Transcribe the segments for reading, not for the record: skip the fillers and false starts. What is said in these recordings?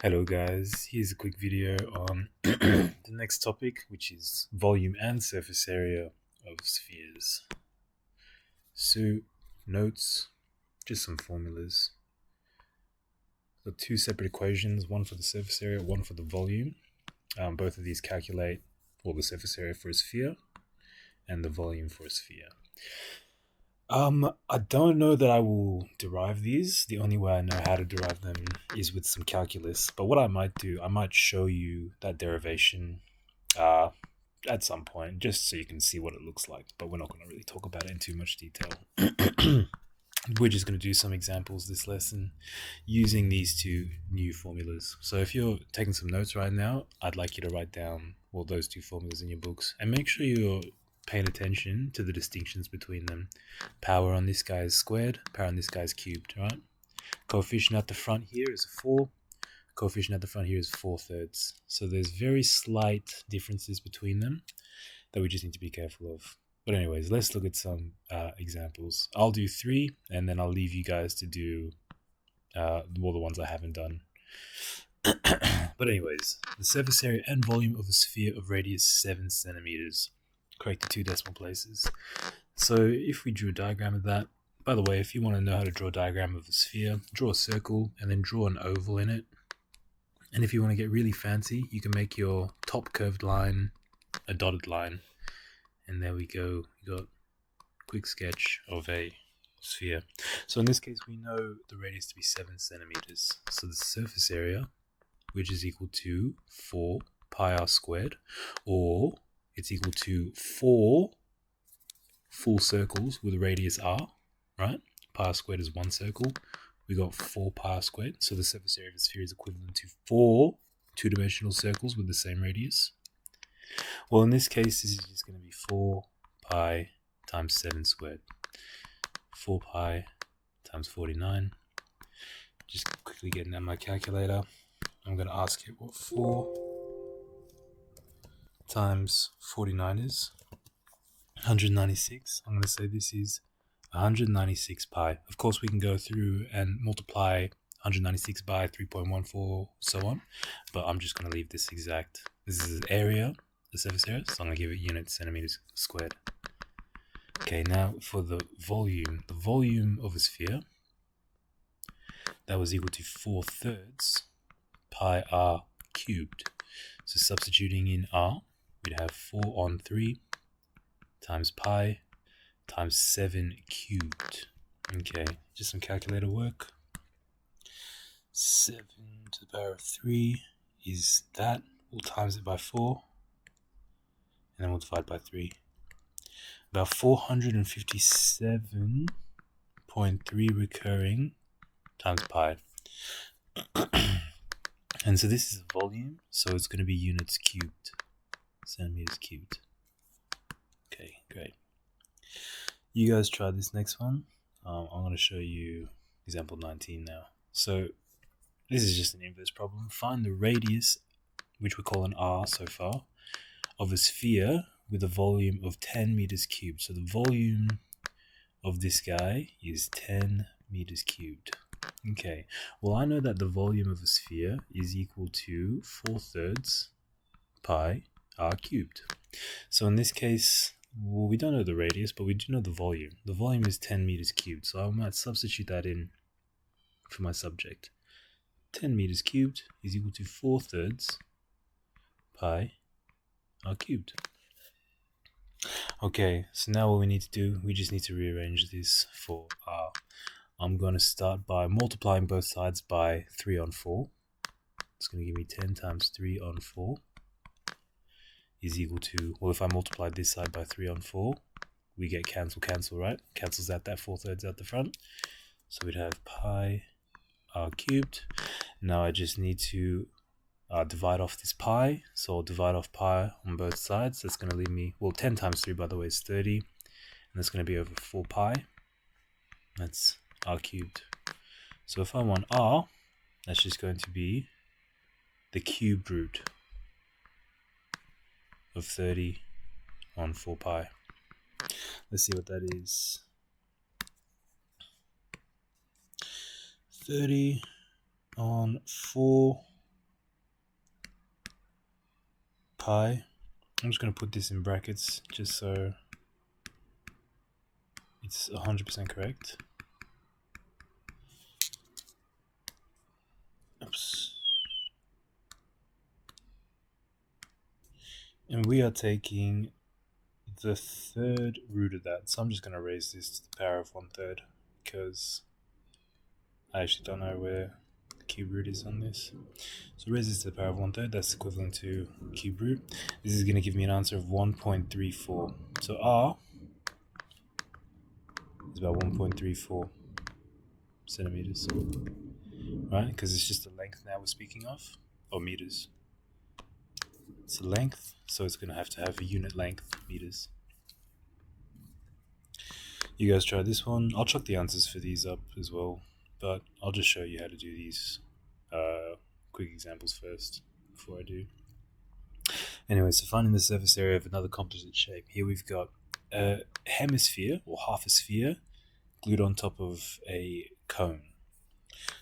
Hello guys, here's a quick video on the next topic, which is volume and surface area of spheres. So, notes, just some formulas. Got two separate equations, one for the surface area, one for the volume. Both of these calculate the surface area for a sphere and the volume for a sphere. I don't know that I will derive these. The only way I know how to derive them is with some calculus. But what I might do, I might show you that derivation at some point, just so you can see what it looks like. But we're not going to really talk about it in too much detail. We're just going to do some examples this lesson using these two new formulas. So if you're taking some notes right now, I'd like you to write down those two formulas in your books and make sure you're paying attention to the distinctions between them. Power on this guy is squared, power on this guy is cubed, right? Coefficient at the front here is 4. Coefficient at the front here is 4/3. So there's very slight differences between them that we just need to be careful of. But anyways, let's look at some examples. I'll do 3, and then I'll leave you guys to do the ones I haven't done. But anyways, the surface area and volume of a sphere of radius 7 centimeters. Correct the 2 decimal places. So if we drew a diagram of that, by the way, if you want to know how to draw a diagram of a sphere, draw a circle and then draw an oval in it. And if you want to get really fancy, you can make your top curved line a dotted line. And there we go. You got a quick sketch of a sphere. So in this case, we know the radius to be 7 centimeters. So the surface area, which is equal to 4 pi r squared, or it's equal to 4 full circles with a radius r, right? Pi r squared is 1 circle. We got 4 pi r squared. So the surface area of a sphere is equivalent to 4 two-dimensional circles with the same radius. Well, in this case, this is just going to be 4 pi times 7 squared. 4 pi times 49. Just quickly getting out my calculator. I'm going to ask you what 4 times 49 is. 196. I'm going to say this is 196 pi. Of course, we can go through and multiply 196 by 3.14, so on. But I'm just going to leave this exact. This is area, the surface area, so I'm going to give it units centimeters squared. Okay, now for the volume of a sphere, that was equal to 4/3 pi r cubed. So substituting in r, we'd have 4 on 3 times pi times 7 cubed. Okay, just some calculator work. 7 to the power of 3 is that. We'll times it by 4, and then we'll divide by 3. About 457.3 recurring times pi. And so this is volume, so it's going to be units cubed, centimeters cubed. Okay, great. You guys try this next one. I'm going to show you example 19 now. So this is just an inverse problem. Find the radius, which we call an r so far, of a sphere with a volume of 10 meters cubed. So the volume of this guy is 10 meters cubed. Okay, well, I know that the volume of a sphere is equal to 4/3 pi r cubed. So in this case, well, we don't know the radius, but we do know the volume. The volume is 10 meters cubed, so I might substitute that in for my subject. 10 meters cubed is equal to 4/3 pi r cubed. Okay, so now what we need to do, we just need to rearrange this for r. I'm going to start by multiplying both sides by 3 on 4. It's going to give me 10 times 3 on 4 is equal to, well, if I multiply this side by 3 on 4, we get cancel, right? Cancels out that 4/3 out the front. So we'd have pi r cubed. Now I just need to divide off this pi. So I'll divide off pi on both sides. That's going to leave me, well, 10 times 3, by the way, is 30. And that's going to be over 4 pi. That's r cubed. So if I want r, that's just going to be the cubed root of 30 on 4 pi. Let's see what that is. 30 on 4 pi. I'm just going to put this in brackets just so it's 100% correct. Oops. And we are taking the third root of that. So I'm just going to raise this to the power of 1/3 because I actually don't know where the cube root is on this. So raise this to the power of 1/3. That's equivalent to cube root. This is going to give me an answer of 1.34. So R is about 1.34 centimeters, right? Because it's just the length now we're speaking of, or meters. It's a length, so it's going to have a unit length, meters. You guys try this one. I'll chuck the answers for these up as well, but I'll just show you how to do these quick examples first before I do. Anyway, so finding the surface area of another composite shape. Here we've got a hemisphere, or half a sphere, glued on top of a cone.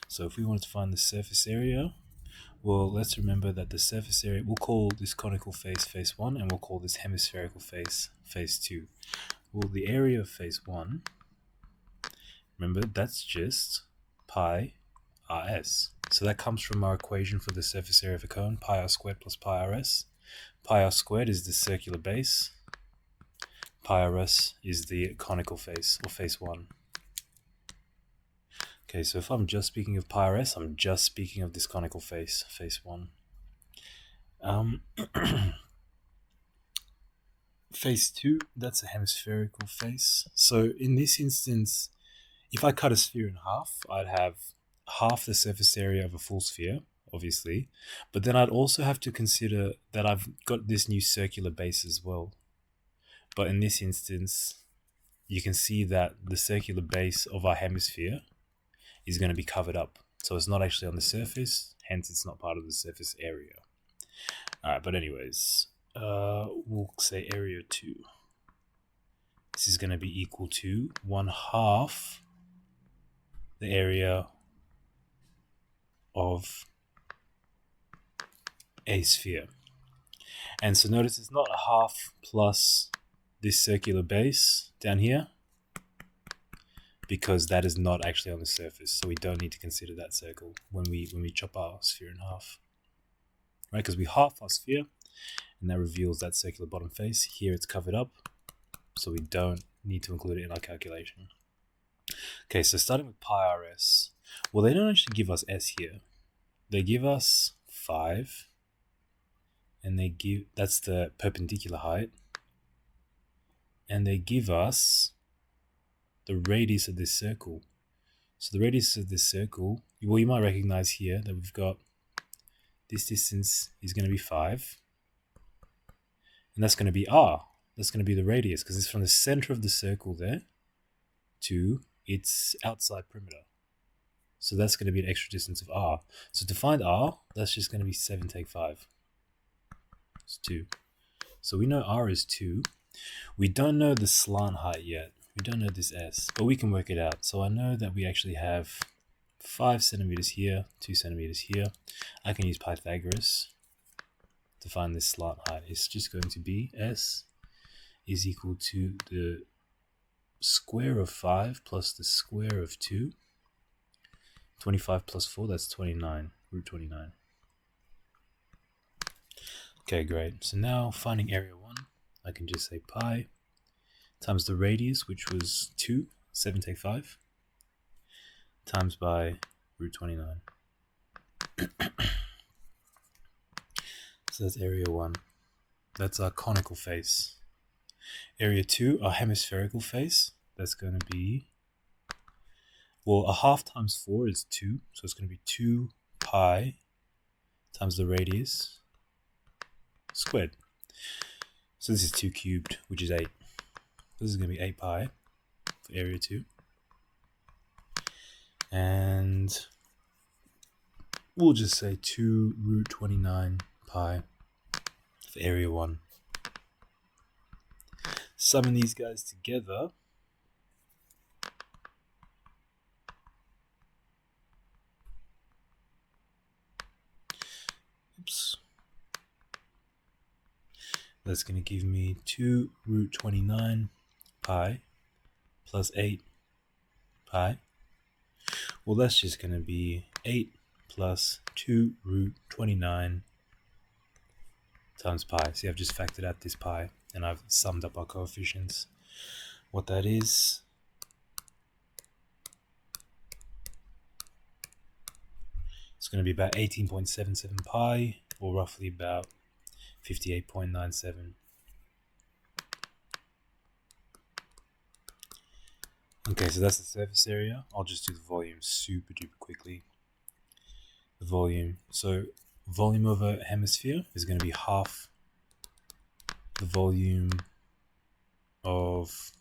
So if we wanted to find the surface area, well, let's remember that the surface area, we'll call this conical face face 1, and we'll call this hemispherical face face 2. Well, the area of face 1, remember, that's just pi rs. So that comes from our equation for the surface area of a cone, pi r squared plus pi rs. Pi r squared is the circular base. Pi rs is the conical face, or face 1. Okay, so if I'm just speaking of pi rs, I'm just speaking of this conical face, face 1. Face 2, that's a hemispherical face. So in this instance, if I cut a sphere in half, I'd have half the surface area of a full sphere, obviously, but then I'd also have to consider that I've got this new circular base as well. But in this instance, you can see that the circular base of our hemisphere is going to be covered up. So it's not actually on the surface, hence it's not part of the surface area. Alright, but anyways, we'll say area 2. This is going to be equal to 1/2 the area of a sphere. And so notice it's not a half plus this circular base down here, because that is not actually on the surface, so we don't need to consider that circle when we chop our sphere in half, right? Because we half our sphere, and that reveals that circular bottom face. Here it's covered up, so we don't need to include it in our calculation. Okay, so starting with pi rs, well, they don't actually give us s here. They give us 5, and they give, that's the perpendicular height, and they give us the radius of this circle. So the radius of this circle, well, you might recognize here that we've got this distance is going to be 5, and that's going to be r. That's going to be the radius, because it's from the center of the circle there to its outside perimeter. So that's going to be an extra distance of r. So to find r, that's just going to be 7 take 5. It's 2. So we know r is 2. We don't know the slant height yet. We don't know this s, but we can work it out. So I know that we actually have 5 centimeters here, 2 centimeters here. I can use Pythagoras to find this slant height. It's just going to be s is equal to the square of 5 plus the square of 2. 25 plus 4, that's 29, root 29. Okay, great. So now finding area 1, I can just say pi times the radius, which was 2, 7 take 5, times by root 29. So that's area 1. That's our conical face. Area 2, our hemispherical face. That's going to be, well, a half times 4 is 2, so it's going to be 2 pi times the radius squared. So this is 2 cubed, which is 8. This is going to be 8 pi for area 2. And we'll just say 2 root 29 pi for area 1. Summing these guys together, oops, That's going to give me 2 root 29 pi plus 8 pi. Well, that's just going to be 8 plus 2 root 29 times pi. See, I've just factored out this pi, and I've summed up our coefficients. What that is, it's going to be about 18.77 pi, or roughly about 58.97. Okay, so that's the surface area. I'll just do the volume super duper quickly. The volume. So volume of a hemisphere is going to be half the volume of,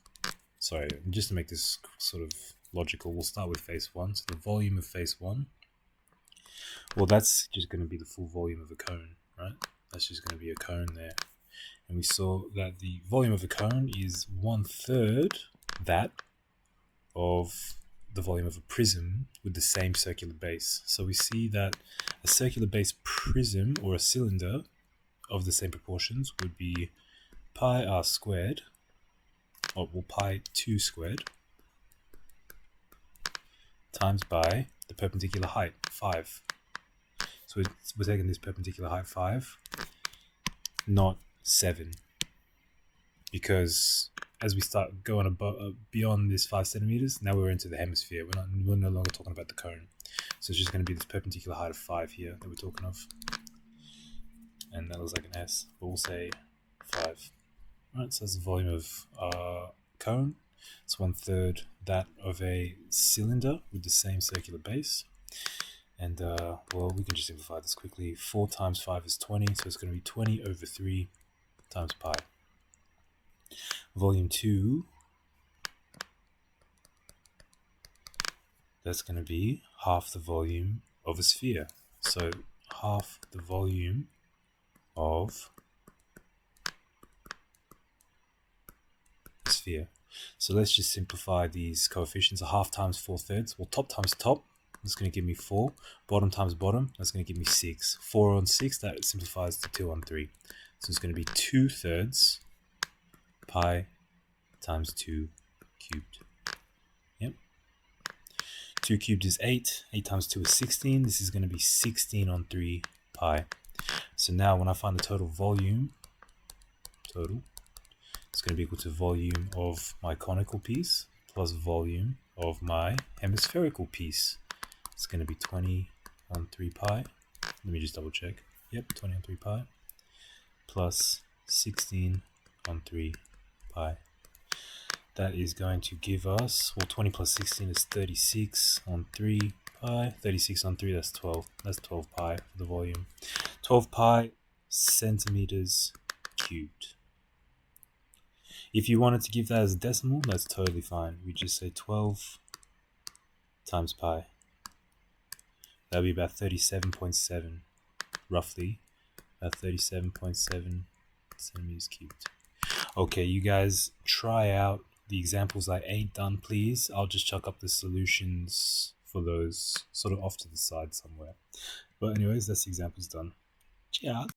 sorry, just to make this sort of logical, we'll start with face 1. So the volume of face 1, well, that's just going to be the full volume of a cone, right? That's just going to be a cone there. And we saw that the volume of a cone is 1/3 that of the volume of a prism with the same circular base. So we see that a circular base prism or a cylinder of the same proportions would be pi r squared, or well, pi 2 squared, times by the perpendicular height, 5. So we're taking this perpendicular height 5, not 7, because as we start going above, beyond this 5 centimeters, now we're into the hemisphere. We're no longer talking about the cone. So it's just going to be this perpendicular height of 5 here that we're talking of. And that looks like an S, but we'll say 5. Alright, so that's the volume of cone. It's 1/3 that of a cylinder with the same circular base. And well, we can just simplify this quickly. 4 times 5 is 20, so it's going to be 20 over 3 times pi. Volume 2, that's going to be half the volume of a sphere. So half the volume of a sphere. So let's just simplify these coefficients. A half times 4/3. Well, top times top, that's going to give me 4. Bottom times bottom, that's going to give me 6. 4 on 6, that simplifies to 2 on 3. So it's going to be 2/3 pi times 2 cubed. Yep. 2 cubed is 8. 8 times 2 is 16. This is going to be 16 on 3 pi. So now when I find the total volume, it's going to be equal to volume of my conical piece plus volume of my hemispherical piece. It's going to be 20 on 3 pi. Let me just double check. Yep, 20 on 3 pi plus 16 on 3 pi. That is going to give us, well, 20 plus 16 is 36 on 3 pi. 36 on 3, that's 12. That's 12 pi for the volume. 12 pi centimeters cubed. If you wanted to give that as a decimal, that's totally fine. We just say 12 times pi. That would be about 37.7, roughly. About 37.7 centimeters cubed. Okay, you guys try out the examples I ain't done, please. I'll just chuck up the solutions for those sort of off to the side somewhere. But anyways, that's the examples done. Ciao.